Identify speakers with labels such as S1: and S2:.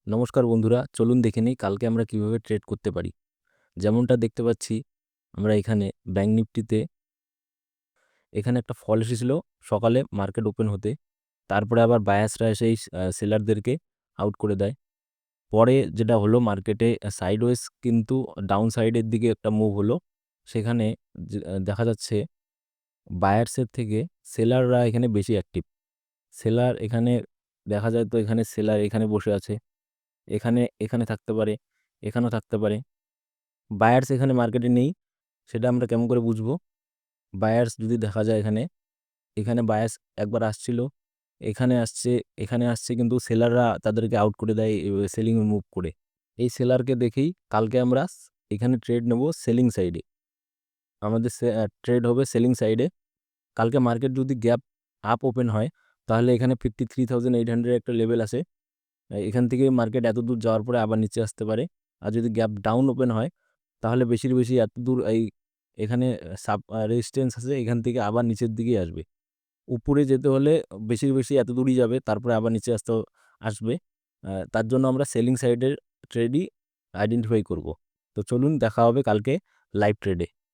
S1: নমস্কার বন্ধুরা, চলুন দেখে নিই কালকে আমরা কিভাবে ট্রেড করতে পারি। যেমনটা দেখতে পাচ্ছি আমরা এখানে ব্যাঙ্ক নিফটিতে এখানে একটা ফল এসেছিল সকালে মার্কেট ওপেন হতে। তারপরে আবার বায়াসরা এসে এই সেলারদেরকে আউট করে দেয়। পরে যেটা হলো মার্কেটে সাইডওয়েজ কিন্তু ডাউন সাইডের দিকে একটা মুভ হলো। সেখানে দেখা যাচ্ছে বায়ার্সের থেকে সেলাররা এখানে বেশি অ্যাক্টিভ। সেলার এখানে দেখা যায়, তো এখানে সেলার এখানে বসে আছে, এখানে এখানে থাকতে পারে, এখানেও থাকতে পারে। বায়ার্স এখানে মার্কেটে নেই, সেটা আমরা কেমন করে বুঝবো? বায়ার্স যদি দেখা যায় এখানে, এখানে বায়ার্স একবার আসছিল, এখানে আসছে, এখানে আসছে, কিন্তু সেলাররা তাদেরকে আউট করে দেয় সেলিং মুভ করে। এই সেলারকে দেখেই কালকে আমরা এখানে ট্রেড নেব সেলিং সাইডে। আমাদের ট্রেড হবে সেলিং সাইডে। কালকে মার্কেট যদি গ্যাপ আপ ওপেন হয় তাহলে এখানে 53,800 একটা লেভেল আছে। এখান থেকে মার্কেট এত দূর যাওয়ার পরে আবার নিচে আসতে পারে। আর যদি গ্যাপ ডাউন ওপেন হয় তাহলে বেশির বেশি এত দূর এখানে সাব রেজিস্ট্যান্স আছে, এখান থেকে আবার নিচের দিকেই আসবে। উপরে যেতে হলে বেশির বেশি এত দূরই যাবে, তারপরে আবার নিচে আসবে। তার জন্য আমরা সেলিং সাইডের ট্রেডই আইডেন্টিফাই করব। তো চলুন দেখা হবে কালকে লাইভ ট্রেডে।